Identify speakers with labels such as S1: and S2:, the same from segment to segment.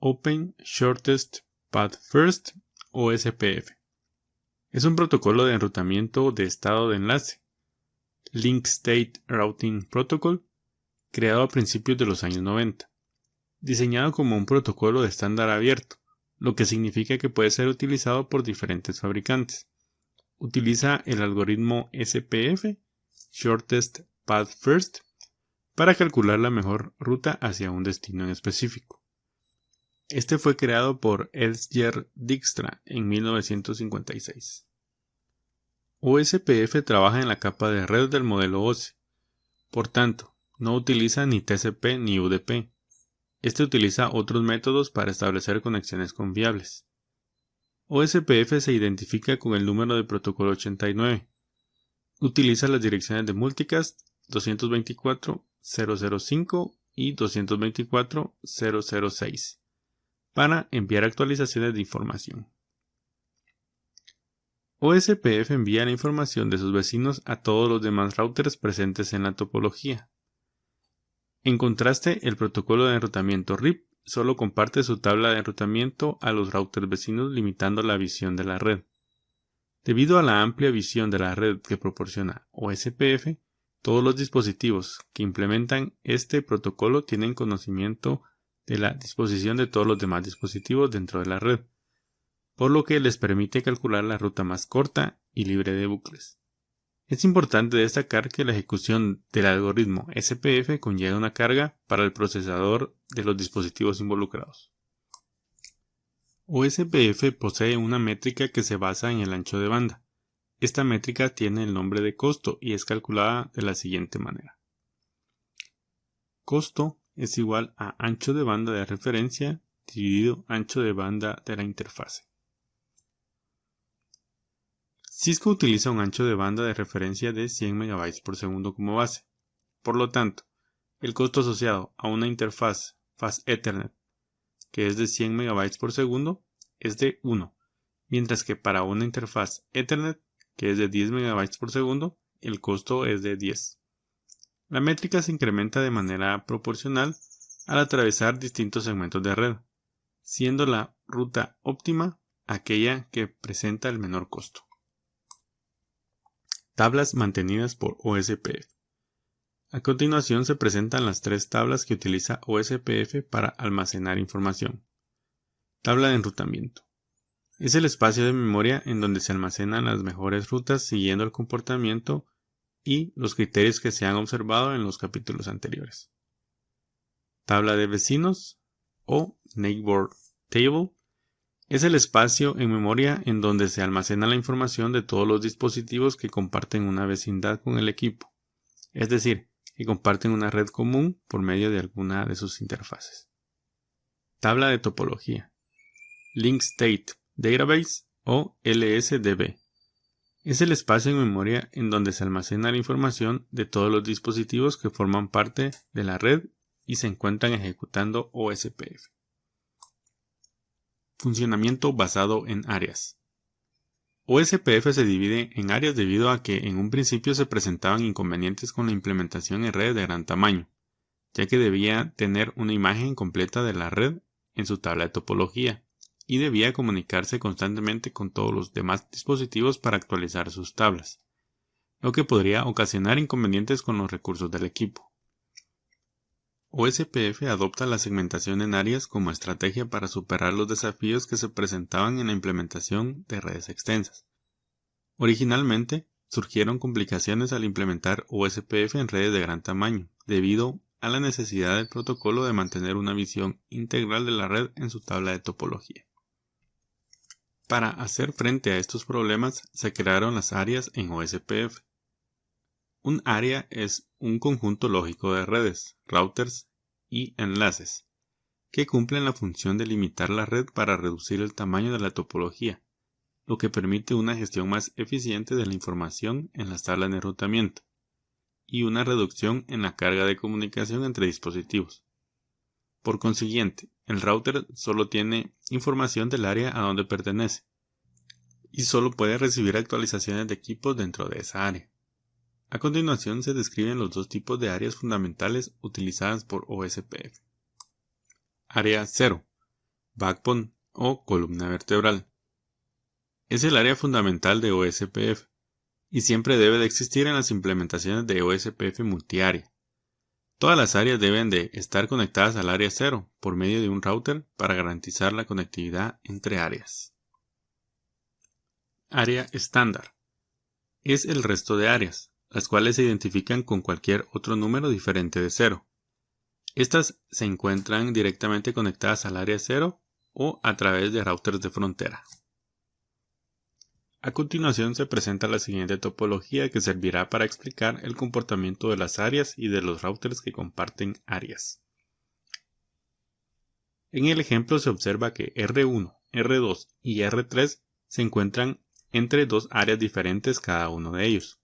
S1: Open Shortest Path First (OSPF). Es un protocolo de enrutamiento de estado de enlace, Link State Routing Protocol, creado a principios de los años 90, diseñado como un protocolo de estándar abierto, lo que significa que puede ser utilizado por diferentes fabricantes. Utiliza el algoritmo SPF, Shortest Path First, para calcular la mejor ruta hacia un destino en específico. Este fue creado por Edsger Dijkstra en 1956. OSPF trabaja en la capa de red del modelo OSI, por tanto, no utiliza ni TCP ni UDP. Este utiliza otros métodos para establecer conexiones confiables. OSPF se identifica con el número de protocolo 89. Utiliza las direcciones de multicast 224.005 y 224.006 para enviar actualizaciones de información. OSPF envía la información de sus vecinos a todos los demás routers presentes en la topología. En contraste, el protocolo de enrutamiento RIP solo comparte su tabla de enrutamiento a los routers vecinos, limitando la visión de la red. Debido a la amplia visión de la red que proporciona OSPF, todos los dispositivos que implementan este protocolo tienen conocimiento de la disposición de todos los demás dispositivos dentro de la red, por lo que les permite calcular la ruta más corta y libre de bucles. Es importante destacar que la ejecución del algoritmo SPF conlleva una carga para el procesador de los dispositivos involucrados. OSPF posee una métrica que se basa en el ancho de banda. Esta métrica tiene el nombre de costo y es calculada de la siguiente manera. Costo es igual a ancho de banda de referencia dividido ancho de banda de la interfase. Cisco utiliza un ancho de banda de referencia de 100 MB por segundo como base. Por lo tanto, el costo asociado a una interfaz Fast Ethernet que es de 100 MB por segundo es de 1, mientras que para una interfaz Ethernet que es de 10 MB por segundo, el costo es de 10. La métrica se incrementa de manera proporcional al atravesar distintos segmentos de red, siendo la ruta óptima aquella que presenta el menor costo. Tablas mantenidas por OSPF. A continuación se presentan las tres tablas que utiliza OSPF para almacenar información. Tabla de enrutamiento. Es el espacio de memoria en donde se almacenan las mejores rutas siguiendo el comportamiento y los criterios que se han observado en los capítulos anteriores. Tabla de vecinos o Neighbor Table. Es el espacio en memoria en donde se almacena la información de todos los dispositivos que comparten una vecindad con el equipo, es decir, que comparten una red común por medio de alguna de sus interfaces. Tabla de topología. Link State Database o LSDB. Es el espacio en memoria en donde se almacena la información de todos los dispositivos que forman parte de la red y se encuentran ejecutando OSPF. Funcionamiento basado en áreas. OSPF se divide en áreas debido a que en un principio se presentaban inconvenientes con la implementación en redes de gran tamaño, ya que debía tener una imagen completa de la red en su tabla de topología y debía comunicarse constantemente con todos los demás dispositivos para actualizar sus tablas, lo que podría ocasionar inconvenientes con los recursos del equipo. OSPF adopta la segmentación en áreas como estrategia para superar los desafíos que se presentaban en la implementación de redes extensas. Originalmente, surgieron complicaciones al implementar OSPF en redes de gran tamaño, debido a la necesidad del protocolo de mantener una visión integral de la red en su tabla de topología. Para hacer frente a estos problemas, se crearon las áreas en OSPF. Un área es un conjunto lógico de redes, routers y enlaces, que cumplen la función de limitar la red para reducir el tamaño de la topología, lo que permite una gestión más eficiente de la información en las tablas de enrutamiento y una reducción en la carga de comunicación entre dispositivos. Por consiguiente, el router solo tiene información del área a donde pertenece y solo puede recibir actualizaciones de equipos dentro de esa área. A continuación se describen los dos tipos de áreas fundamentales utilizadas por OSPF. Área 0. backbone o columna vertebral. Es el área fundamental de OSPF y siempre debe de existir en las implementaciones de OSPF multiárea. Todas las áreas deben de estar conectadas al área 0 por medio de un router para garantizar la conectividad entre áreas. Área estándar. Es el resto de áreas, las cuales se identifican con cualquier otro número diferente de 0. Estas se encuentran directamente conectadas al área 0 o a través de routers de frontera. A continuación se presenta la siguiente topología que servirá para explicar el comportamiento de las áreas y de los routers que comparten áreas. En el ejemplo se observa que R1, R2 y R3 se encuentran entre dos áreas diferentes cada uno de ellos,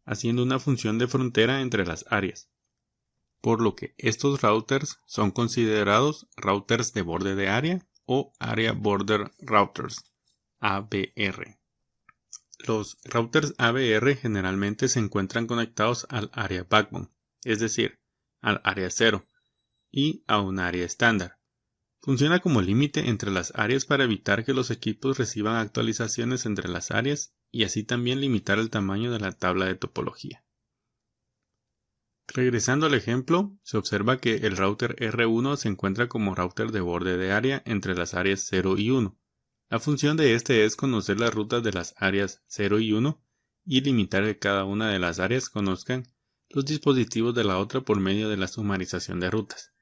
S1: haciendo una función de frontera entre las áreas, por lo que estos routers son considerados routers de borde de área o Area Border Routers, ABR. Los routers ABR generalmente se encuentran conectados al área backbone, es decir, al área 0, y a un área estándar. Funciona como límite entre las áreas para evitar que los equipos reciban actualizaciones entre las áreas y así también limitar el tamaño de la tabla de topología. Regresando al ejemplo, se observa que el router R1 se encuentra como router de borde de área entre las áreas 0 y 1. La función de este es conocer las rutas de las áreas 0 y 1 y limitar que cada una de las áreas conozcan los dispositivos de la otra por medio de la sumarización de rutas.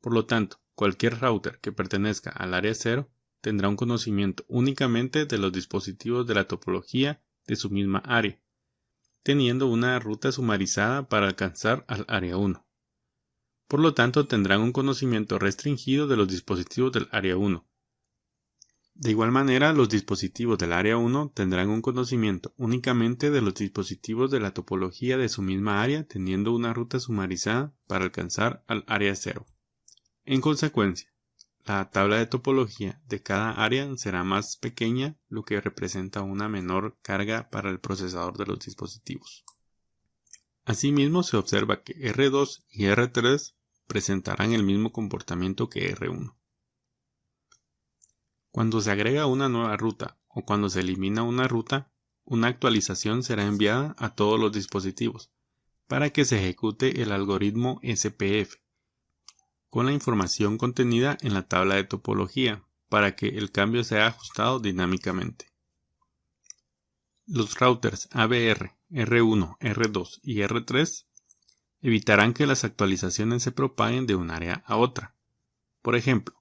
S1: Por lo tanto, cualquier router que pertenezca al área 0 tendrá un conocimiento únicamente de los dispositivos de la topología de su misma área, teniendo una ruta sumarizada para alcanzar al área 1. Por lo tanto, tendrán un conocimiento restringido de los dispositivos del área 1. De igual manera, los dispositivos del área 1 tendrán un conocimiento únicamente de los dispositivos de la topología de su misma área, teniendo una ruta sumarizada para alcanzar al área 0. En consecuencia, la tabla de topología de cada área será más pequeña, lo que representa una menor carga para el procesador de los dispositivos. Asimismo, se observa que R2 y R3 presentarán el mismo comportamiento que R1. Cuando se agrega una nueva ruta o cuando se elimina una ruta, una actualización será enviada a todos los dispositivos para que se ejecute el algoritmo SPF con la información contenida en la tabla de topología para que el cambio sea ajustado dinámicamente. Los routers ABR, R1, R2 y R3 evitarán que las actualizaciones se propaguen de un área a otra. Por ejemplo,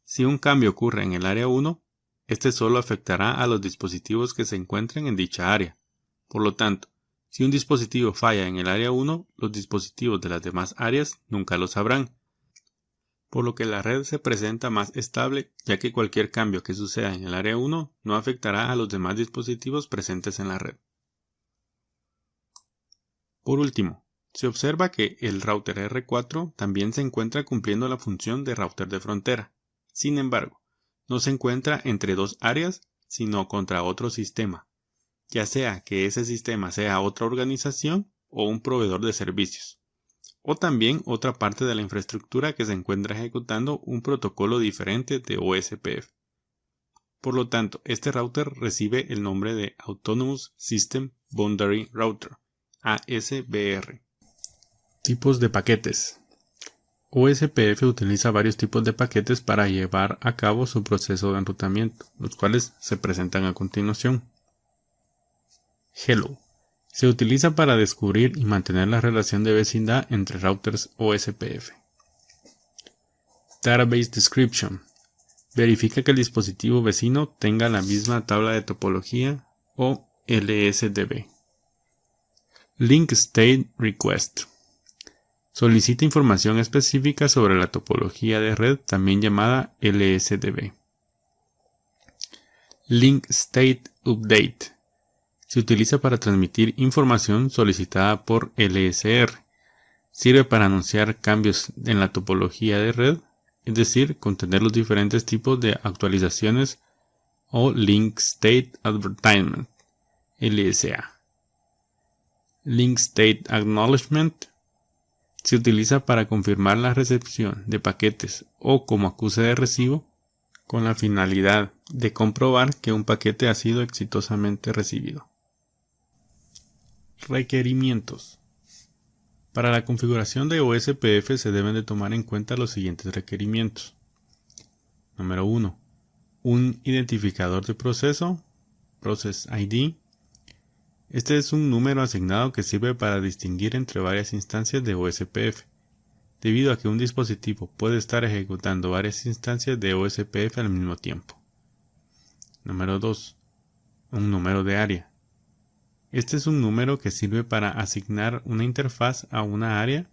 S1: si un cambio ocurre en el área 1, este solo afectará a los dispositivos que se encuentren en dicha área. Por lo tanto, si un dispositivo falla en el área 1, los dispositivos de las demás áreas nunca lo sabrán, por lo que la red se presenta más estable, ya que cualquier cambio que suceda en el área 1 no afectará a los demás dispositivos presentes en la red. Por último, se observa que el router R4 también se encuentra cumpliendo la función de router de frontera. Sin embargo, no se encuentra entre dos áreas, sino contra otro sistema, ya sea que ese sistema sea otra organización o un proveedor de servicios, o también otra parte de la infraestructura que se encuentra ejecutando un protocolo diferente de OSPF. Por lo tanto, este router recibe el nombre de Autonomous System Boundary Router, ASBR. Tipos de paquetes. OSPF utiliza varios tipos de paquetes para llevar a cabo su proceso de enrutamiento, los cuales se presentan a continuación. Hello. Se utiliza para descubrir y mantener la relación de vecindad entre routers OSPF. Database Description. Verifica que el dispositivo vecino tenga la misma tabla de topología o LSDB. Link State Request. Solicita información específica sobre la topología de red, también llamada LSDB. Link State Update. Se utiliza para transmitir información solicitada por LSR. Sirve para anunciar cambios en la topología de red, es decir, contener los diferentes tipos de actualizaciones o Link State Advertisement, LSA. Link State Acknowledgement. Se utiliza para confirmar la recepción de paquetes o como acuse de recibo con la finalidad de comprobar que un paquete ha sido exitosamente recibido. Requerimientos. Para la configuración de OSPF se deben de tomar en cuenta los siguientes requerimientos. Número 1. Un identificador de proceso, Process ID. Este es un número asignado que sirve para distinguir entre varias instancias de OSPF, debido a que un dispositivo puede estar ejecutando varias instancias de OSPF al mismo tiempo. Número 2. Un número de área. Este es un número que sirve para asignar una interfaz a una área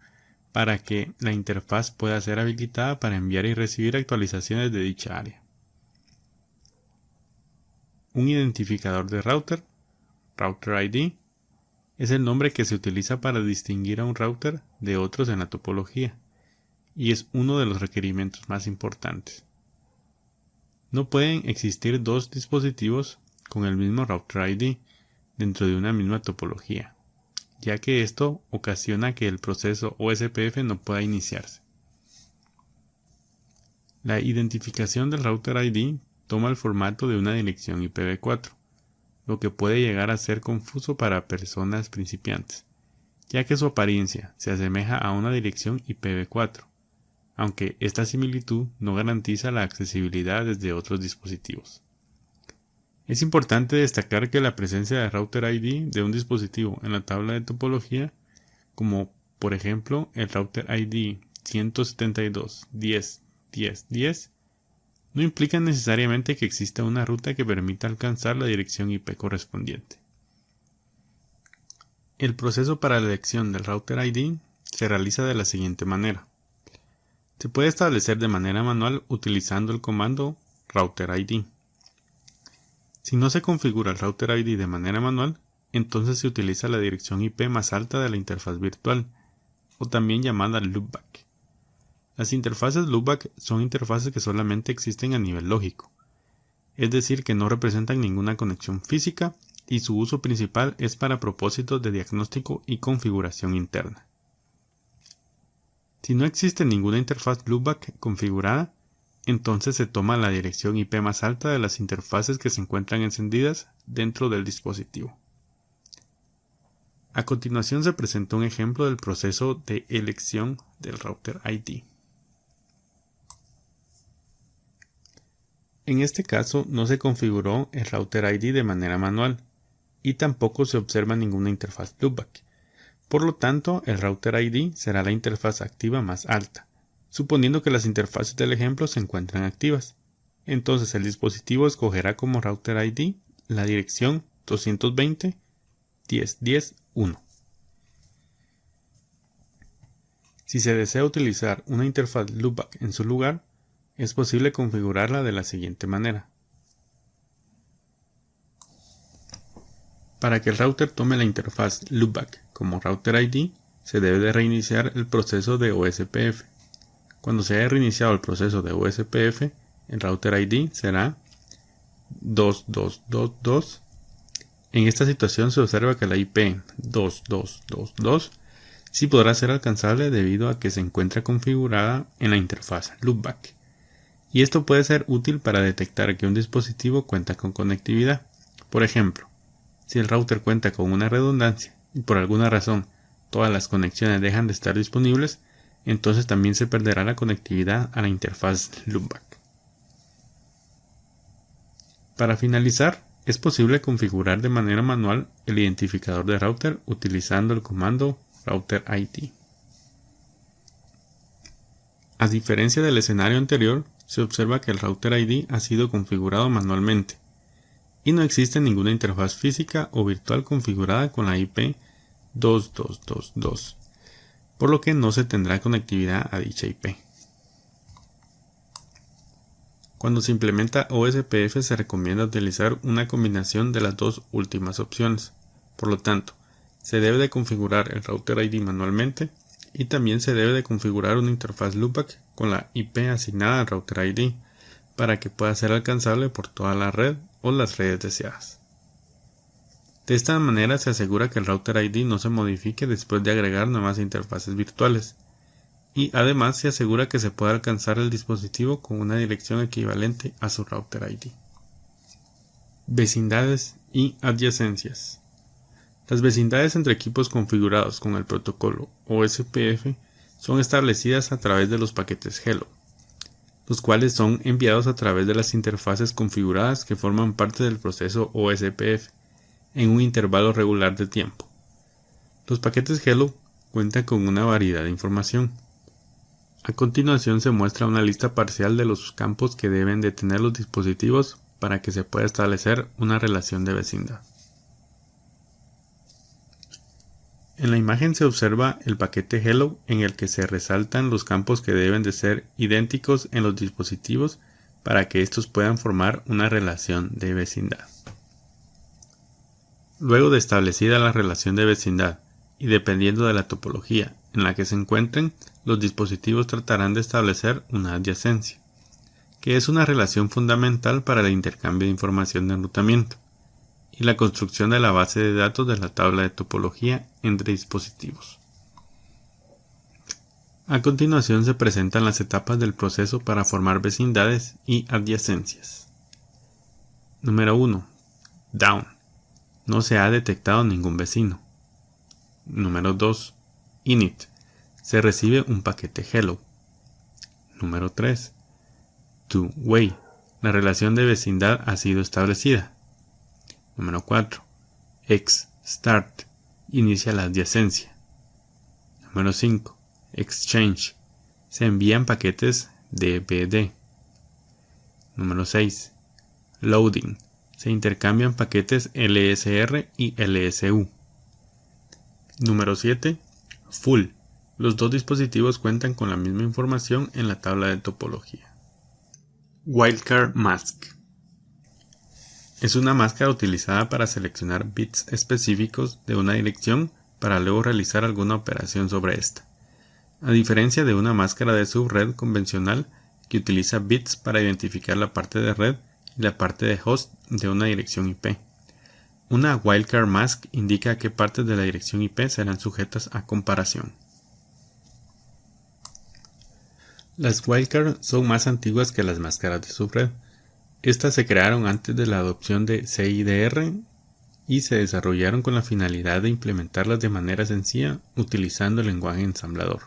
S1: para que la interfaz pueda ser habilitada para enviar y recibir actualizaciones de dicha área. Un identificador de router, Router ID, es el nombre que se utiliza para distinguir a un router de otros en la topología, y es uno de los requerimientos más importantes. No pueden existir dos dispositivos con el mismo Router ID dentro de una misma topología, ya que esto ocasiona que el proceso OSPF no pueda iniciarse. La identificación del Router ID toma el formato de una dirección IPv4, lo que puede llegar a ser confuso para personas principiantes, ya que su apariencia se asemeja a una dirección IPv4, aunque esta similitud no garantiza la accesibilidad desde otros dispositivos. Es importante destacar que la presencia de Router ID de un dispositivo en la tabla de topología, como por ejemplo el Router ID 172.10.10.10, no implica necesariamente que exista una ruta que permita alcanzar la dirección IP correspondiente. El proceso para la elección del Router ID se realiza de la siguiente manera. Se puede establecer de manera manual utilizando el comando Router ID. Si no se configura el Router ID de manera manual, entonces se utiliza la dirección IP más alta de la interfaz virtual, o también llamada loopback. Las interfaces loopback son interfaces que solamente existen a nivel lógico, es decir que no representan ninguna conexión física y su uso principal es para propósitos de diagnóstico y configuración interna. Si no existe ninguna interfaz loopback configurada, entonces se toma la dirección IP más alta de las interfaces que se encuentran encendidas dentro del dispositivo. A continuación se presenta un ejemplo del proceso de elección del Router ID. En este caso no se configuró el Router ID de manera manual y tampoco se observa ninguna interfaz loopback. Por lo tanto, el Router ID será la interfaz activa más alta, suponiendo que las interfaces del ejemplo se encuentran activas. Entonces el dispositivo escogerá como Router ID la dirección 220.10.10.1. Si se desea utilizar una interfaz loopback en su lugar, es posible configurarla de la siguiente manera. Para que el router tome la interfaz loopback como Router ID, se debe de reiniciar el proceso de OSPF. Cuando se haya reiniciado el proceso de OSPF, el Router ID será 2222. En esta situación se observa que la IP 2222 sí podrá ser alcanzable debido a que se encuentra configurada en la interfaz loopback. Y esto puede ser útil para detectar que un dispositivo cuenta con conectividad. Por ejemplo, si el router cuenta con una redundancia y por alguna razón todas las conexiones dejan de estar disponibles, entonces también se perderá la conectividad a la interfaz loopback. Para finalizar, es posible configurar de manera manual el identificador de router utilizando el comando Router ID. A diferencia del escenario anterior, se observa que el Router ID ha sido configurado manualmente y no existe ninguna interfaz física o virtual configurada con la IP 2222, por lo que no se tendrá conectividad a dicha IP. Cuando se implementa OSPF se recomienda utilizar una combinación de las dos últimas opciones. Por lo tanto, se debe de configurar el Router ID manualmente y también se debe de configurar una interfaz loopback con la IP asignada al Router ID para que pueda ser alcanzable por toda la red o las redes deseadas. De esta manera se asegura que el Router ID no se modifique después de agregar nuevas interfaces virtuales y además se asegura que se pueda alcanzar el dispositivo con una dirección equivalente a su router ID. Vecindades y adyacencias. Las vecindades entre equipos configurados con el protocolo OSPF son establecidas a través de los paquetes Hello, los cuales son enviados a través de las interfaces configuradas que forman parte del proceso OSPF en un intervalo regular de tiempo. Los paquetes Hello cuentan con una variedad de información. A continuación se muestra una lista parcial de los campos que deben de tener los dispositivos para que se pueda establecer una relación de vecindad. En la imagen se observa el paquete Hello en el que se resaltan los campos que deben de ser idénticos en los dispositivos para que estos puedan formar una relación de vecindad. Luego de establecida la relación de vecindad y dependiendo de la topología en la que se encuentren, los dispositivos tratarán de establecer una adyacencia, que es una relación fundamental para el intercambio de información de enrutamiento y la construcción de la base de datos de la tabla de topología entre dispositivos. A continuación se presentan las etapas del proceso para formar vecindades y adyacencias. Número 1. Down. No se ha detectado ningún vecino. Número 2. Init. Se recibe un paquete Hello. Número 3. Two-way. La relación de vecindad ha sido establecida. Número 4. Start. Inicia la adyacencia. Número 5. Exchange. Se envían paquetes DBD. Número 6. Loading. Se intercambian paquetes LSR y LSU. Número 7. Full. Los dos dispositivos cuentan con la misma información en la tabla de topología. Wildcard Mask. Es una máscara utilizada para seleccionar bits específicos de una dirección para luego realizar alguna operación sobre esta. A diferencia de una máscara de subred convencional que utiliza bits para identificar la parte de red y la parte de host de una dirección IP. Una Wildcard Mask indica qué partes de la dirección IP serán sujetas a comparación. Las wildcard son más antiguas que las máscaras de subred. Estas se crearon antes de la adopción de CIDR y se desarrollaron con la finalidad de implementarlas de manera sencilla utilizando el lenguaje ensamblador.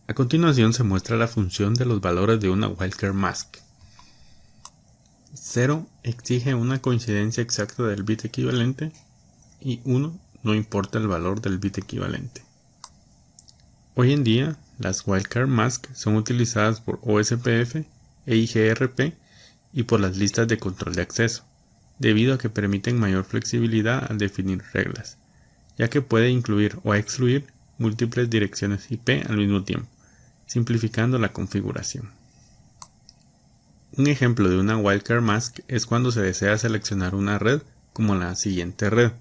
S1: A continuación se muestra la función de los valores de una Wildcard Mask. 0 exige una coincidencia exacta del bit equivalente y 1 no importa el valor del bit equivalente. Hoy en día, las Wildcard Mask son utilizadas por OSPF, EIGRP y por las listas de control de acceso, debido a que permiten mayor flexibilidad al definir reglas, ya que puede incluir o excluir múltiples direcciones IP al mismo tiempo, simplificando la configuración. Un ejemplo de una Wildcard Mask es cuando se desea seleccionar una red como la siguiente red,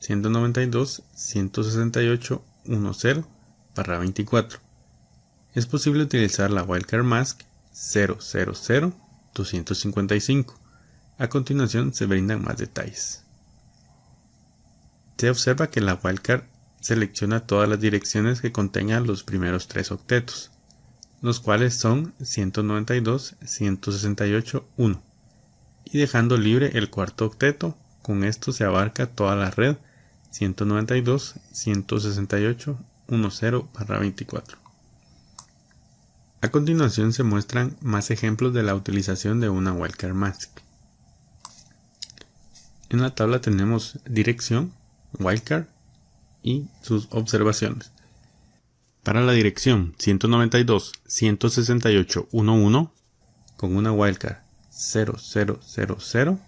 S1: 192.168.10/24. Es posible utilizar la Wildcard Mask 000.255. A continuación se brindan más detalles. Se observa que la wildcard selecciona todas las direcciones que contengan los primeros 3 octetos, los cuales son 192.168.1, y dejando libre el cuarto octeto. Con esto se abarca toda la red 192.168.10/24. A continuación se muestran más ejemplos de la utilización de una Wildcard Mask. En la tabla tenemos dirección, wildcard y sus observaciones. Para la dirección 192.168.1.1 con una wildcard 0000,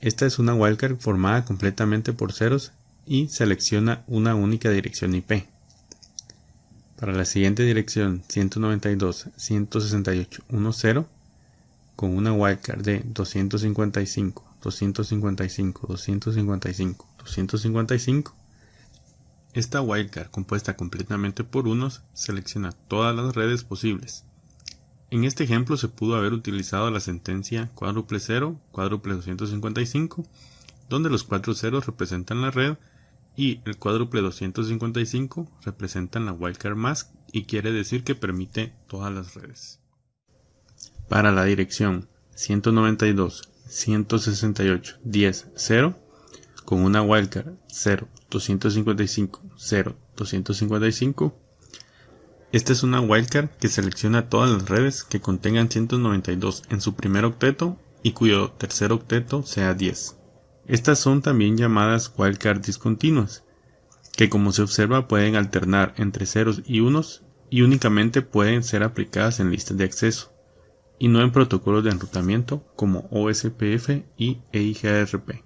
S1: esta es una wildcard formada completamente por ceros y selecciona una única dirección IP. Para la siguiente dirección 192.168.1.0 con una wildcard de 255, 255, 255, 255. Esta wildcard, compuesta completamente por unos, selecciona todas las redes posibles. En este ejemplo se pudo haber utilizado la sentencia cuádruple 0, cuádruple 255, donde los 4 ceros representan la red y el cuádruple 255 representan la Wildcard Mask y quiere decir que permite todas las redes. Para la dirección 192.168.10.0 con una wildcard 0.255.0.255, esta es una wildcard que selecciona todas las redes que contengan 192 en su primer octeto y cuyo tercer octeto sea 10. Estas son también llamadas wildcard discontinuas, que como se observa pueden alternar entre ceros y unos y únicamente pueden ser aplicadas en listas de acceso, y no en protocolos de enrutamiento como OSPF y EIGRP.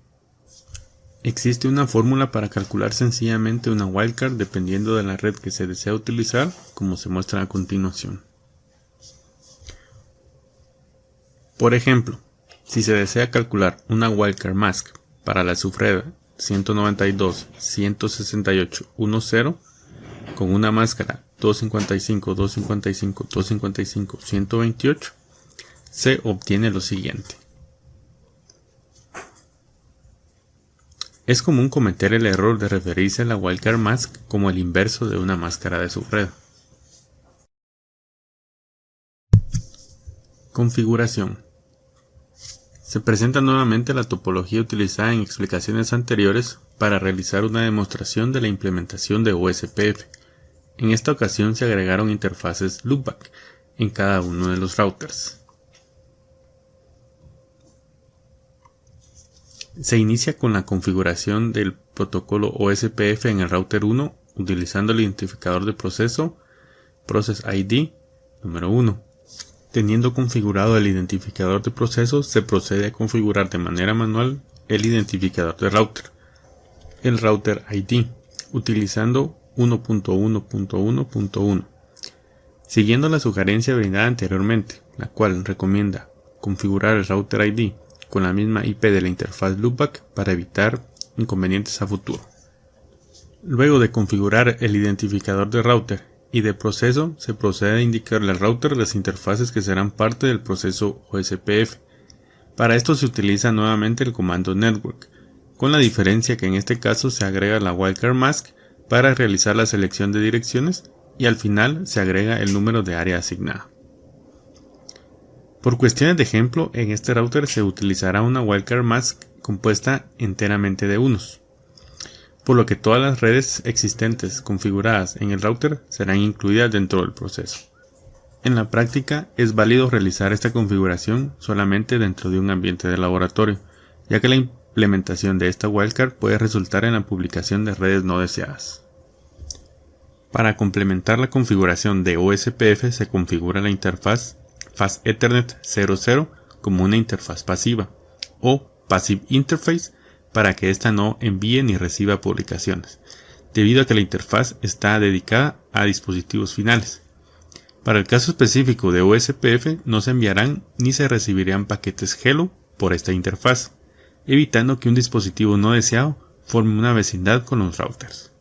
S1: Existe una fórmula para calcular sencillamente una wildcard dependiendo de la red que se desea utilizar, como se muestra a continuación. Por ejemplo, si se desea calcular una wildcard mask para la subred 192.168.1.0 con una máscara 255.255.255.128, se obtiene lo siguiente. Es común cometer el error de referirse a la wildcard mask como el inverso de una máscara de subred. Configuración. Se presenta nuevamente la topología utilizada en explicaciones anteriores para realizar una demostración de la implementación de OSPF. En esta ocasión se agregaron interfaces loopback en cada uno de los routers. Se inicia con la configuración del protocolo OSPF en el router 1 utilizando el identificador de proceso Process ID número 1. Teniendo configurado el identificador de proceso, se procede a configurar de manera manual el identificador de router, el router ID, utilizando 1.1.1.1, siguiendo la sugerencia brindada anteriormente, la cual recomienda configurar el router ID con la misma IP de la interfaz loopback para evitar inconvenientes a futuro. Luego de configurar el identificador de router y de proceso, se procede a indicarle al router las interfaces que serán parte del proceso OSPF. Para esto se utiliza nuevamente el comando network, con la diferencia que en este caso se agrega la wildcard mask para realizar la selección de direcciones y al final se agrega el número de área asignada. Por cuestiones de ejemplo, en este router se utilizará una wildcard mask compuesta enteramente de unos, por lo que todas las redes existentes configuradas en el router serán incluidas dentro del proceso. En la práctica es válido realizar esta configuración solamente dentro de un ambiente de laboratorio, ya que la implementación de esta wildcard puede resultar en la publicación de redes no deseadas. Para complementar la configuración de OSPF se configura la interfaz Fast Ethernet 00 como una interfaz pasiva o Passive Interface para que ésta no envíe ni reciba publicaciones, debido a que la interfaz está dedicada a dispositivos finales. Para el caso específico de OSPF no se enviarán ni se recibirán paquetes Hello por esta interfaz, evitando que un dispositivo no deseado forme una vecindad con los routers.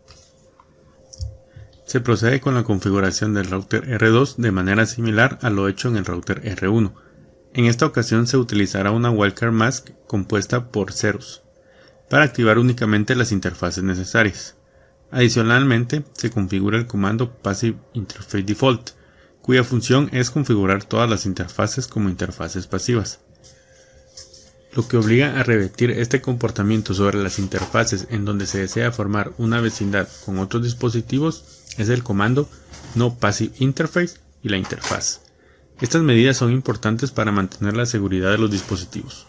S1: Se procede con la configuración del router R2 de manera similar a lo hecho en el router R1. En esta ocasión se utilizará una wildcard mask compuesta por ceros, para activar únicamente las interfaces necesarias. Adicionalmente, se configura el comando Passive Interface Default, cuya función es configurar todas las interfaces como interfaces pasivas. Lo que obliga a revertir este comportamiento sobre las interfaces en donde se desea formar una vecindad con otros dispositivos es el comando No Passive Interface y la interfaz. Estas medidas son importantes para mantener la seguridad de los dispositivos.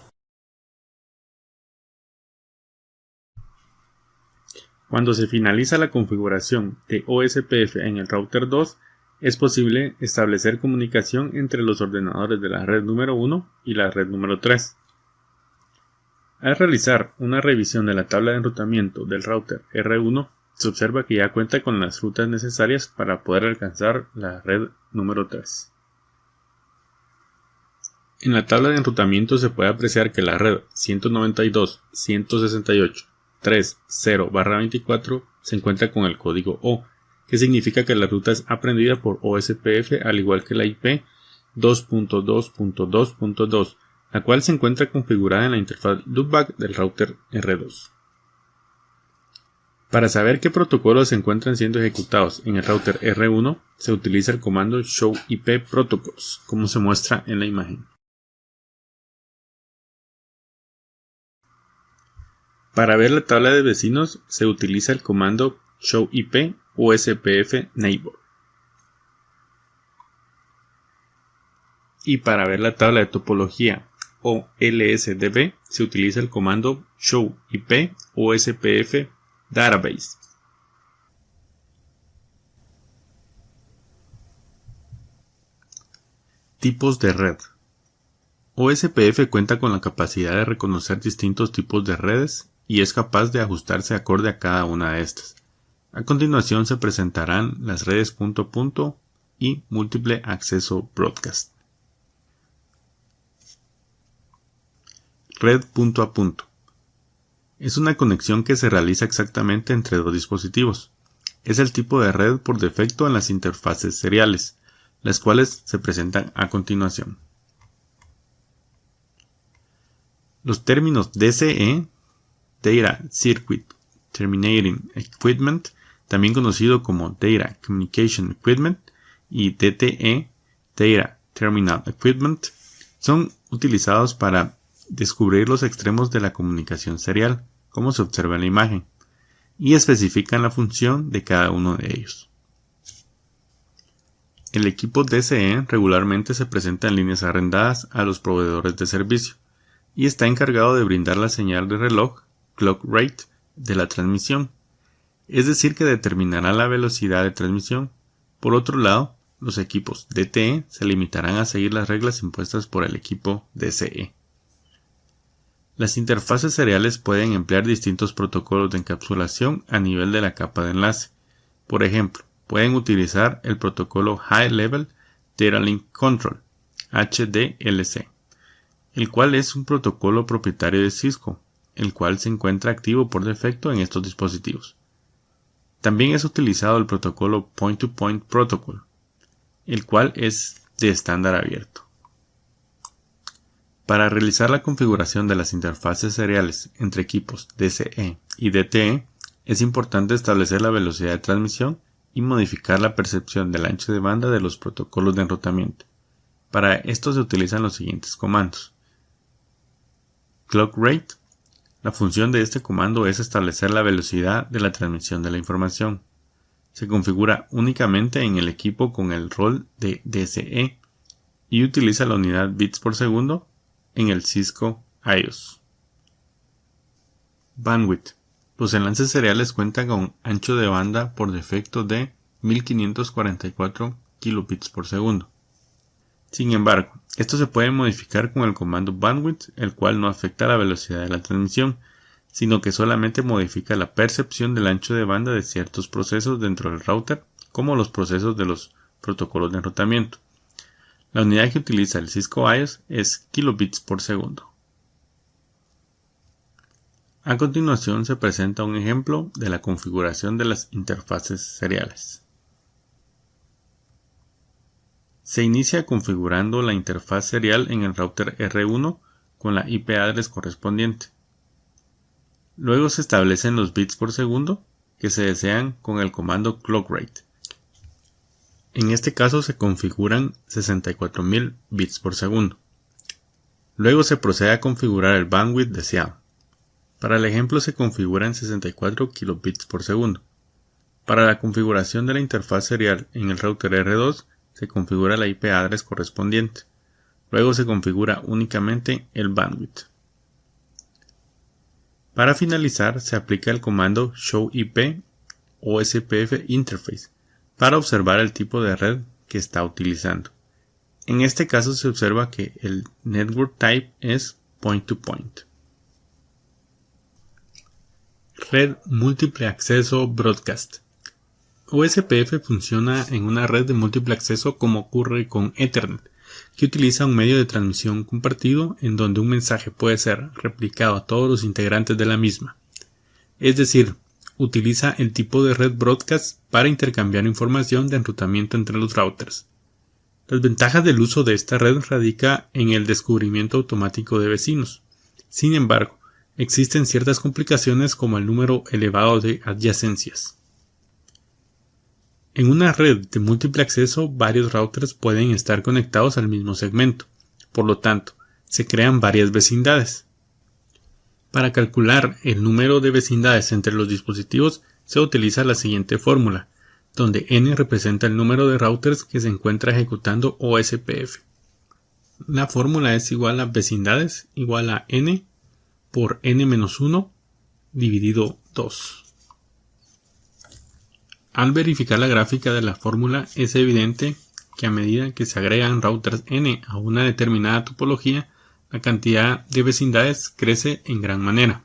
S1: Cuando se finaliza la configuración de OSPF en el router 2, es posible establecer comunicación entre los ordenadores de la red número 1 y la red número 3. Al realizar una revisión de la tabla de enrutamiento del router R1, se observa que ya cuenta con las rutas necesarias para poder alcanzar la red número 3. En la tabla de enrutamiento se puede apreciar que la red 192.168.3.0/24 se encuentra con el código O, que significa que la ruta es aprendida por OSPF al igual que la IP 2.2.2.2, la cual se encuentra configurada en la interfaz loopback del router R2. Para saber qué protocolos se encuentran siendo ejecutados en el router R1, se utiliza el comando show IP protocols, como se muestra en la imagen. Para ver la tabla de vecinos, se utiliza el comando show IP o SPF neighbor. Y para ver la tabla de topología o LSDB, se utiliza el comando show IP o SPF database. Tipos de red. OSPF cuenta con la capacidad de reconocer distintos tipos de redes y es capaz de ajustarse acorde a cada una de estas. A continuación se presentarán las redes punto a punto y múltiple acceso broadcast. Red punto a punto. Es una conexión que se realiza exactamente entre dos dispositivos. Es el tipo de red por defecto en las interfaces seriales, las cuales se presentan a continuación. Los términos DCE, Data Circuit Terminating Equipment, también conocido como Data Communication Equipment, y DTE, Data Terminal Equipment, son utilizados para descubrir los extremos de la comunicación serial, como se observa en la imagen, y especifican la función de cada uno de ellos. El equipo DCE regularmente se presenta en líneas arrendadas a los proveedores de servicio, y está encargado de brindar la señal de reloj, clock rate, de la transmisión, es decir que determinará la velocidad de transmisión. Por otro lado, los equipos DTE se limitarán a seguir las reglas impuestas por el equipo DCE. Las interfaces seriales pueden emplear distintos protocolos de encapsulación a nivel de la capa de enlace. Por ejemplo, pueden utilizar el protocolo High Level Data Link Control, HDLC, el cual es un protocolo propietario de Cisco, el cual se encuentra activo por defecto en estos dispositivos. También es utilizado el protocolo Point-to-Point Protocol, el cual es de estándar abierto. Para realizar la configuración de las interfaces seriales entre equipos DCE y DTE, es importante establecer la velocidad de transmisión y modificar la percepción del ancho de banda de los protocolos de enrutamiento. Para esto se utilizan los siguientes comandos. Clock rate. La función de este comando es establecer la velocidad de la transmisión de la información. Se configura únicamente en el equipo con el rol de DCE y utiliza la unidad bits por segundo en el Cisco IOS. Bandwidth. Los enlaces seriales cuentan con ancho de banda por defecto de 1544 kilobits por segundo. Sin embargo, esto se puede modificar con el comando bandwidth, el cual no afecta la velocidad de la transmisión, sino que solamente modifica la percepción del ancho de banda de ciertos procesos dentro del router, como los procesos de los protocolos de enrutamiento. La unidad que utiliza el Cisco IOS es kilobits por segundo. A continuación se presenta un ejemplo de la configuración de las interfaces seriales. Se inicia configurando la interfaz serial en el router R1 con la IP address correspondiente. Luego se establecen los bits por segundo que se desean con el comando clock rate. En este caso se configuran 64.000 bits por segundo. Luego se procede a configurar el bandwidth deseado. Para el ejemplo se configuran 64 kilobits por segundo. Para la configuración de la interfaz serial en el router R2 se configura la IP address correspondiente. Luego se configura únicamente el bandwidth. Para finalizar se aplica el comando show IP o SPF interface para observar el tipo de red que está utilizando. En este caso se observa que el network type es point-to-point. Red múltiple acceso broadcast. OSPF funciona en una red de múltiple acceso como ocurre con Ethernet, que utiliza un medio de transmisión compartido en donde un mensaje puede ser replicado a todos los integrantes de la misma. Es decir, utiliza el tipo de red broadcast para intercambiar información de enrutamiento entre los routers. Las ventajas del uso de esta red radica en el descubrimiento automático de vecinos. Sin embargo, existen ciertas complicaciones como el número elevado de adyacencias. En una red de múltiple acceso, varios routers pueden estar conectados al mismo segmento. Por lo tanto, se crean varias vecindades. Para calcular el número de vecindades entre los dispositivos, se utiliza la siguiente fórmula, donde n representa el número de routers que se encuentra ejecutando OSPF. La fórmula es igual a vecindades igual a n por n-1 dividido 2. Al verificar la gráfica de la fórmula es evidente que a medida que se agregan routers n a una determinada topología, la cantidad de vecindades crece en gran manera.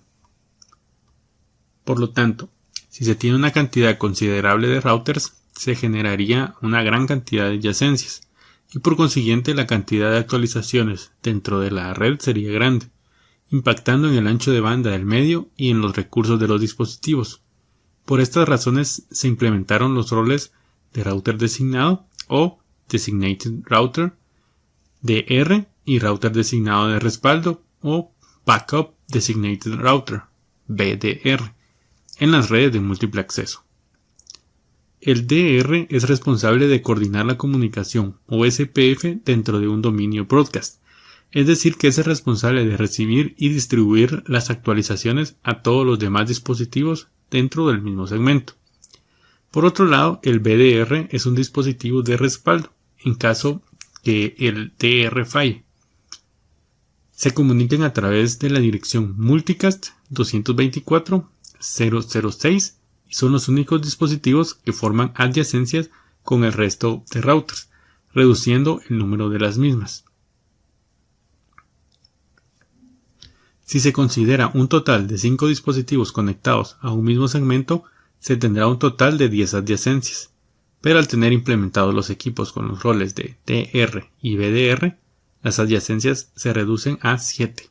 S1: Por lo tanto, si se tiene una cantidad considerable de routers, se generaría una gran cantidad de adyacencias, y por consiguiente la cantidad de actualizaciones dentro de la red sería grande, impactando en el ancho de banda del medio y en los recursos de los dispositivos. Por estas razones se implementaron los roles de router designado o Designated Router, DR y router designado de respaldo o Backup Designated Router, BDR, en las redes de múltiple acceso. El DR es responsable de coordinar la comunicación OSPF dentro de un dominio broadcast, es decir que es el responsable de recibir y distribuir las actualizaciones a todos los demás dispositivos dentro del mismo segmento. Por otro lado, el BDR es un dispositivo de respaldo en caso que el DR falle. Se comunican a través de la dirección multicast 224.0.0.6 y son los únicos dispositivos que forman adyacencias con el resto de routers, reduciendo el número de las mismas. Si se considera un total de 5 dispositivos conectados a un mismo segmento, se tendrá un total de 10 adyacencias, pero al tener implementados los equipos con los roles de DR y BDR, las adyacencias se reducen a 7.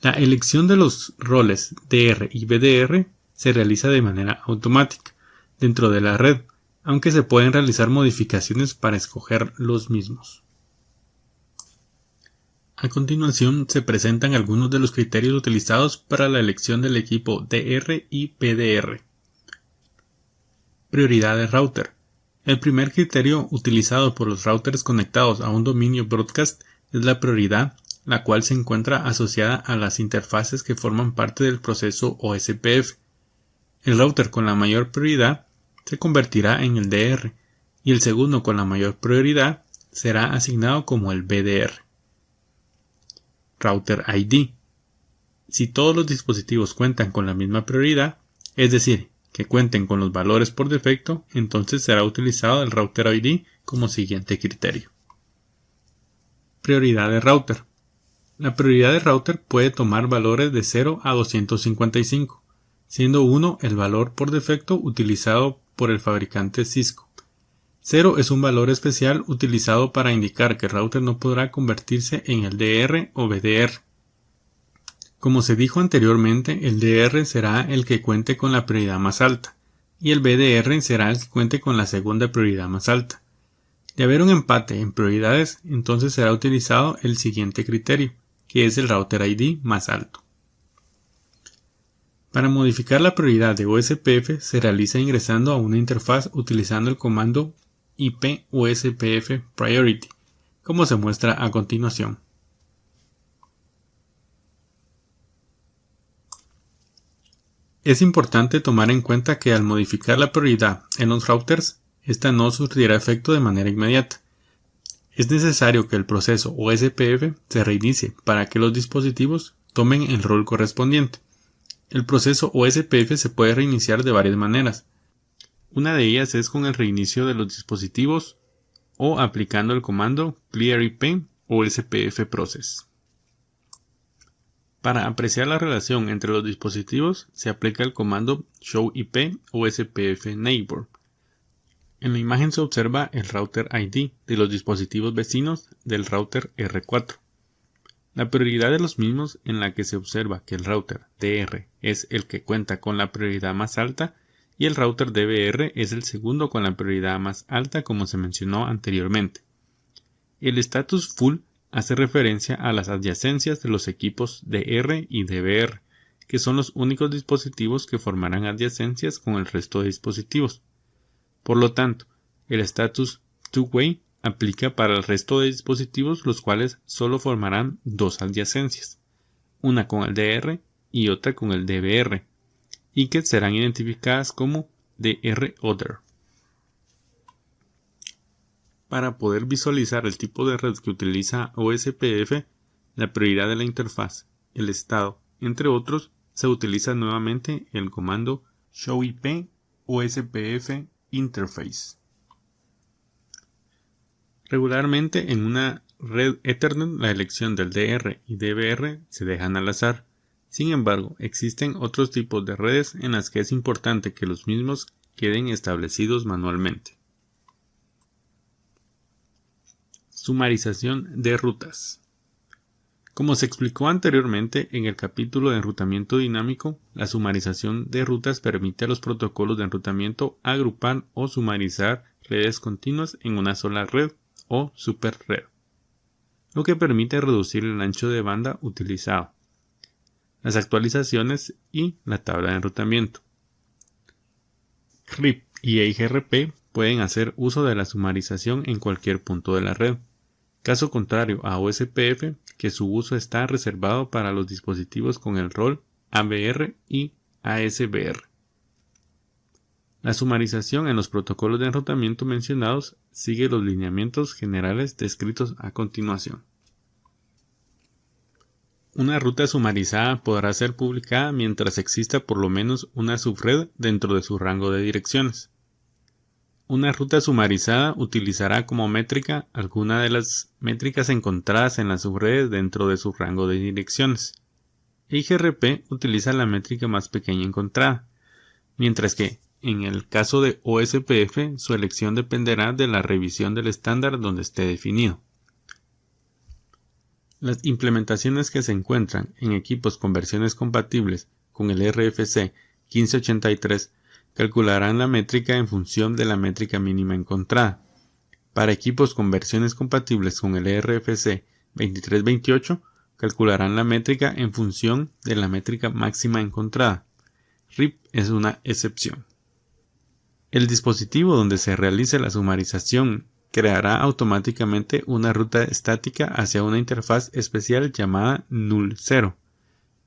S1: La elección de los roles DR y BDR se realiza de manera automática dentro de la red, aunque se pueden realizar modificaciones para escoger los mismos. A continuación se presentan algunos de los criterios utilizados para la elección del equipo DR y BDR. Prioridad de router. El primer criterio utilizado por los routers conectados a un dominio broadcast es la prioridad, la cual se encuentra asociada a las interfaces que forman parte del proceso OSPF. El router con la mayor prioridad se convertirá en el DR y el segundo con la mayor prioridad será asignado como el BDR. Router ID. Si todos los dispositivos cuentan con la misma prioridad, es decir, que cuenten con los valores por defecto, entonces será utilizado el Router ID como siguiente criterio. Prioridad de router. La prioridad de router puede tomar valores de 0 a 255, siendo 1 el valor por defecto utilizado por el fabricante Cisco. 0 es un valor especial utilizado para indicar que el router no podrá convertirse en el DR o BDR. Como se dijo anteriormente, el DR será el que cuente con la prioridad más alta, y el BDR será el que cuente con la segunda prioridad más alta. De haber un empate en prioridades, entonces será utilizado el siguiente criterio, que es el Router ID más alto. Para modificar la prioridad de OSPF se realiza ingresando a una interfaz utilizando el comando IP OSPF Priority, como se muestra a continuación. Es importante tomar en cuenta que al modificar la prioridad en los routers, esta no surtirá efecto de manera inmediata. Es necesario que el proceso OSPF se reinicie para que los dispositivos tomen el rol correspondiente. El proceso OSPF se puede reiniciar de varias maneras. Una de ellas es con el reinicio de los dispositivos o aplicando el comando clearIP OSPF process. Para apreciar la relación entre los dispositivos se aplica el comando showIP OSPF neighbor. En la imagen se observa el router ID de los dispositivos vecinos del router R4. La prioridad de los mismos, en la que se observa que el router DR es el que cuenta con la prioridad más alta y el router DVR es el segundo con la prioridad más alta, como se mencionó anteriormente. El status full hace referencia a las adyacencias de los equipos DR y DBR, que son los únicos dispositivos que formarán adyacencias con el resto de dispositivos. Por lo tanto, el status two-way aplica para el resto de dispositivos, los cuales solo formarán dos adyacencias, una con el DR y otra con el DBR, y que serán identificadas como DR-Other. Para poder visualizar el tipo de red que utiliza OSPF, la prioridad de la interfaz, el estado, entre otros, se utiliza nuevamente el comando showIP OSPF Interface. Regularmente en una red Ethernet la elección del DR y DBR se dejan al azar. Sin embargo, existen otros tipos de redes en las que es importante que los mismos queden establecidos manualmente. Sumarización de rutas. Como se explicó anteriormente en el capítulo de enrutamiento dinámico, la sumarización de rutas permite a los protocolos de enrutamiento agrupar o sumarizar redes continuas en una sola red o superred, lo que permite reducir el ancho de banda utilizado, las actualizaciones y la tabla de enrutamiento. RIP y EIGRP pueden hacer uso de la sumarización en cualquier punto de la red. Caso contrario a OSPF, que su uso está reservado para los dispositivos con el rol ABR y ASBR. La sumarización en los protocolos de enrutamiento mencionados sigue los lineamientos generales descritos a continuación. Una ruta sumarizada podrá ser publicada mientras exista por lo menos una subred dentro de su rango de direcciones. Una ruta sumarizada utilizará como métrica alguna de las métricas encontradas en las subredes dentro de su rango de direcciones. EIGRP utiliza la métrica más pequeña encontrada, mientras que, en el caso de OSPF, su elección dependerá de la revisión del estándar donde esté definido. Las implementaciones que se encuentran en equipos con versiones compatibles con el RFC 1583 calcularán la métrica en función de la métrica mínima encontrada. Para equipos con versiones compatibles con el RFC 2328, calcularán la métrica en función de la métrica máxima encontrada. RIP es una excepción. El dispositivo donde se realice la sumarización creará automáticamente una ruta estática hacia una interfaz especial llamada null0.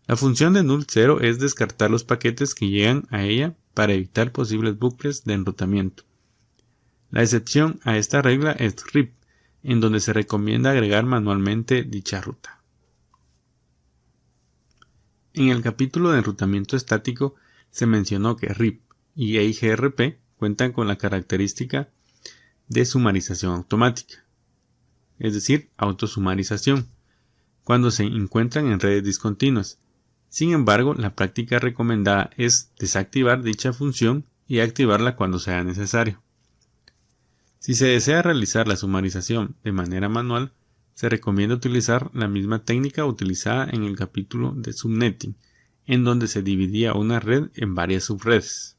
S1: La función de null0 es descartar los paquetes que llegan a ella para evitar posibles bucles de enrutamiento. La excepción a esta regla es RIP, en donde se recomienda agregar manualmente dicha ruta. En el capítulo de enrutamiento estático se mencionó que RIP y EIGRP cuentan con la característica de sumarización automática, es decir, autosumarización, cuando se encuentran en redes discontinuas. Sin embargo, la práctica recomendada es desactivar dicha función y activarla cuando sea necesario. Si se desea realizar la sumarización de manera manual, se recomienda utilizar la misma técnica utilizada en el capítulo de subnetting, en donde se dividía una red en varias subredes.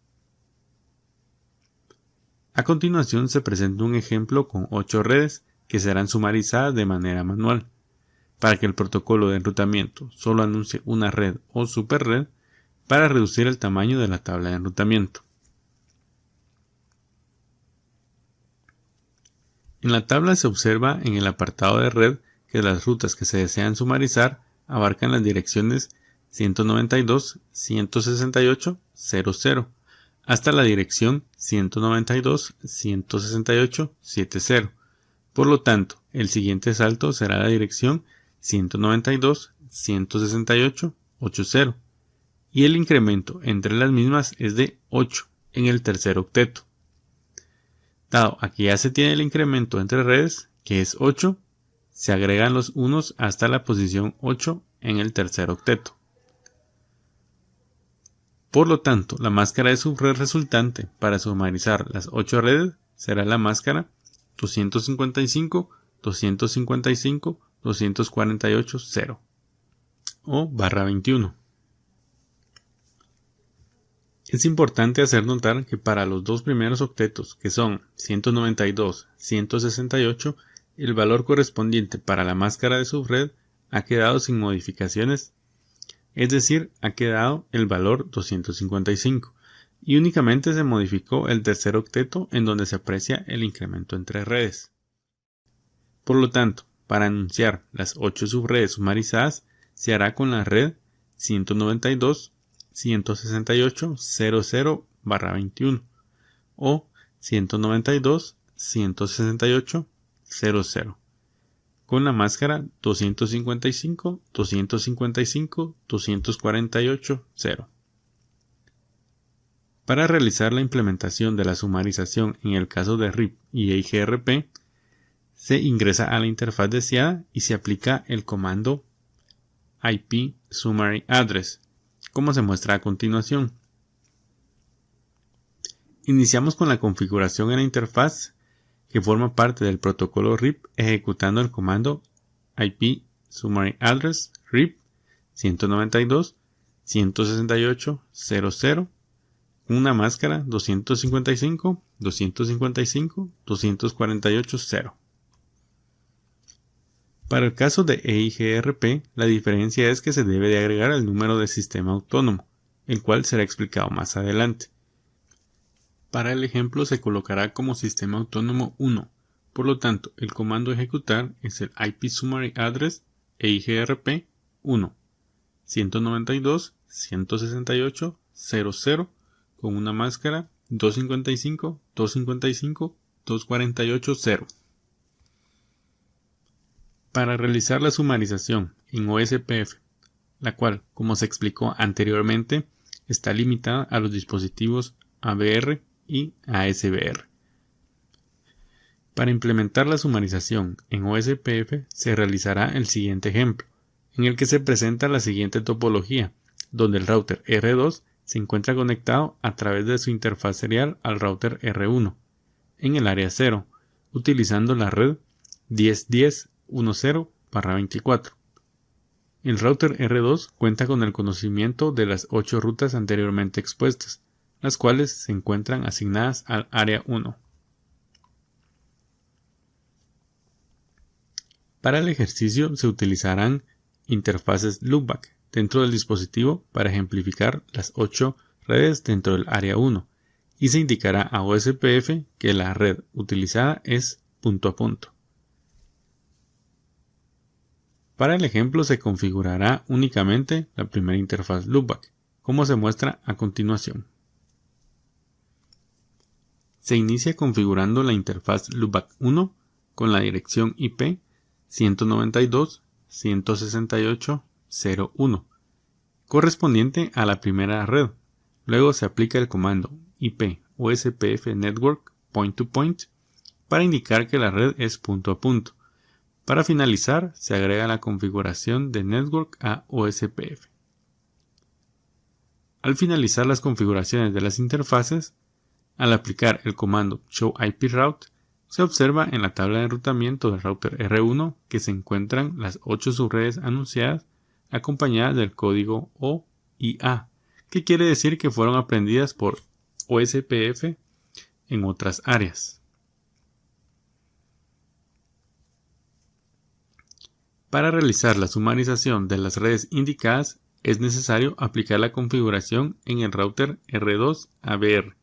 S1: A continuación se presenta un ejemplo con 8 redes que serán sumarizadas de manera manual. Para que el protocolo de enrutamiento solo anuncie una red o superred para reducir el tamaño de la tabla de enrutamiento. En la tabla se observa en el apartado de red que las rutas que se desean sumarizar abarcan las direcciones 192.168.0.0 hasta la dirección 192.168.7.0. Por lo tanto, el siguiente salto será la dirección 192.168.8.0 y el incremento entre las mismas es de 8 en el tercer octeto. Dado a que ya se tiene el incremento entre redes, que es 8, se agregan los unos hasta la posición 8 en el tercer octeto. Por lo tanto, la máscara de subred resultante para sumarizar las 8 redes será la máscara 255.255.248.0 o /21. Es importante hacer notar que para los dos primeros octetos, que son 192.168, el valor correspondiente para la máscara de subred ha quedado sin modificaciones, es decir, ha quedado el valor 255 y únicamente se modificó el tercer octeto en donde se aprecia el incremento entre redes. Por lo tanto, para anunciar las 8 subredes sumarizadas se hará con la red 192.168.00/21 o 192.168.00 con la máscara 255.255.248.0. Para realizar la implementación de la sumarización en el caso de RIP y EIGRP, se ingresa a la interfaz deseada y se aplica el comando IP Summary Address, como se muestra a continuación. Iniciamos con la configuración en la interfaz que forma parte del protocolo RIP ejecutando el comando IP Summary Address RIP 192.168.00 con una máscara 255.255.248.0. Para el caso de EIGRP, la diferencia es que se debe de agregar el número de sistema autónomo, el cual será explicado más adelante. Para el ejemplo se colocará como sistema autónomo 1, por lo tanto el comando a ejecutar es el IP Summary Address EIGRP 1 192.168.00 con una máscara 255.255.248.0. Para realizar la sumarización en OSPF, la cual, como se explicó anteriormente, está limitada a los dispositivos ABR y ASBR. Para implementar la sumarización en OSPF se realizará el siguiente ejemplo, en el que se presenta la siguiente topología, donde el router R2 se encuentra conectado a través de su interfaz serial al router R1 en el área 0, utilizando la red 10.10.10/24. El router R2 cuenta con el conocimiento de las 8 rutas anteriormente expuestas, las cuales se encuentran asignadas al área 1. Para el ejercicio se utilizarán interfaces loopback dentro del dispositivo para ejemplificar las 8 redes dentro del área 1 y se indicará a OSPF que la red utilizada es punto a punto. Para el ejemplo se configurará únicamente la primera interfaz loopback, como se muestra a continuación. Se inicia configurando la interfaz loopback 1 con la dirección IP 192.168.0.1 correspondiente a la primera red. Luego se aplica el comando IP OSPF Network Point to Point para indicar que la red es punto a punto. Para finalizar, se agrega la configuración de Network a OSPF. Al finalizar las configuraciones de las interfaces, al aplicar el comando Show IP Route, se observa en la tabla de enrutamiento del router R1 que se encuentran las 8 subredes anunciadas acompañadas del código O y A, que quiere decir que fueron aprendidas por OSPF en otras áreas. Para realizar la sumarización de las redes indicadas es necesario aplicar la configuración en el router R2 ABR,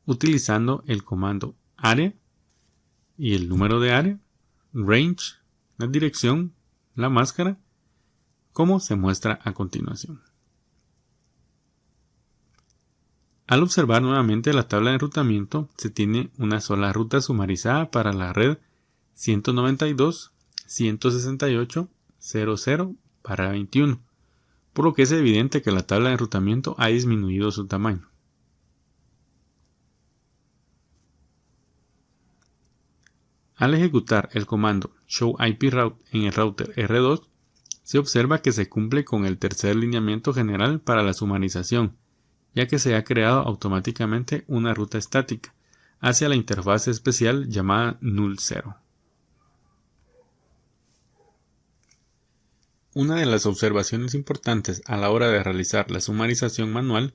S1: utilizando el comando área y el número de área, range, la dirección, la máscara, como se muestra a continuación. Al observar nuevamente la tabla de enrutamiento, se tiene una sola ruta sumarizada para la red 192.168.0.0/21, por lo que es evidente que la tabla de enrutamiento ha disminuido su tamaño. Al ejecutar el comando Show IP Route en el router R2, se observa que se cumple con el tercer lineamiento general para la sumarización, ya que se ha creado automáticamente una ruta estática hacia la interfaz especial llamada null 0. Una de las observaciones importantes a la hora de realizar la sumarización manual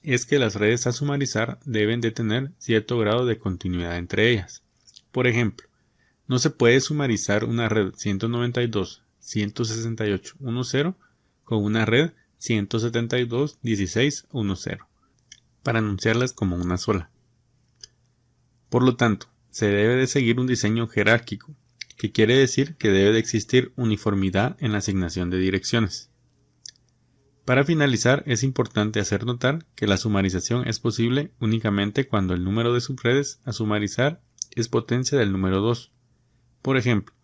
S1: es que las redes a sumarizar deben de tener cierto grado de continuidad entre ellas. Por ejemplo, No se puede sumarizar una red 192.168.1.0 con una red 172.16.1.0 para anunciarlas como una sola. Por lo tanto, se debe de seguir un diseño jerárquico, que quiere decir que debe de existir uniformidad en la asignación de direcciones. Para finalizar, es importante hacer notar que la sumarización es posible únicamente cuando el número de subredes a sumarizar es potencia del número 2. Por ejemplo,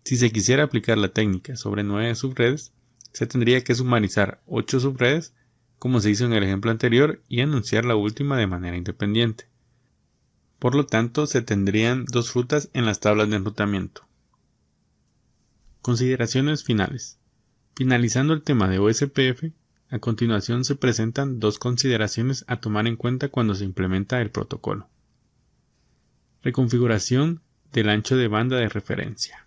S1: si se quisiera aplicar la técnica sobre 9 subredes, se tendría que sumarizar 8 subredes, como se hizo en el ejemplo anterior, y anunciar la última de manera independiente. Por lo tanto, se tendrían dos rutas en las tablas de enrutamiento. Consideraciones finales. Finalizando el tema de OSPF, a continuación se presentan dos consideraciones a tomar en cuenta cuando se implementa el protocolo. Reconfiguración del ancho de banda de referencia.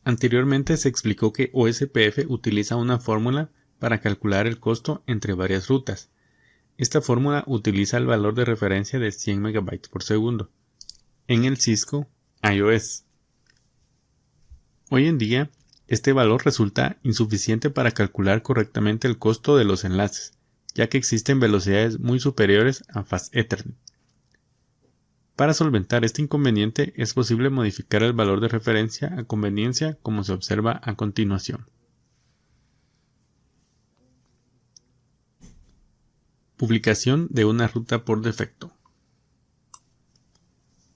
S1: Anteriormente se explicó que OSPF utiliza una fórmula para calcular el costo entre varias rutas. Esta fórmula utiliza el valor de referencia de 100 MB por segundo en el Cisco iOS. Hoy en día, este valor resulta insuficiente para calcular correctamente el costo de los enlaces, ya que existen velocidades muy superiores a Fast Ethernet. Para solventar este inconveniente es posible modificar el valor de referencia a conveniencia, como se observa a continuación. Publicación de una ruta por defecto.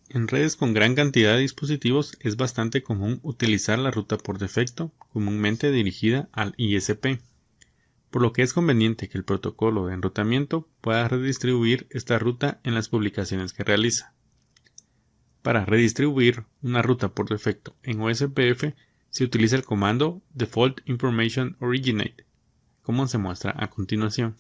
S1: En redes con gran cantidad de dispositivos es bastante común utilizar la ruta por defecto, comúnmente dirigida al ISP, por lo que es conveniente que el protocolo de enrutamiento pueda redistribuir esta ruta en las publicaciones que realiza. Para redistribuir una ruta por defecto en OSPF se utiliza el comando Default Information Originate, como se muestra a continuación.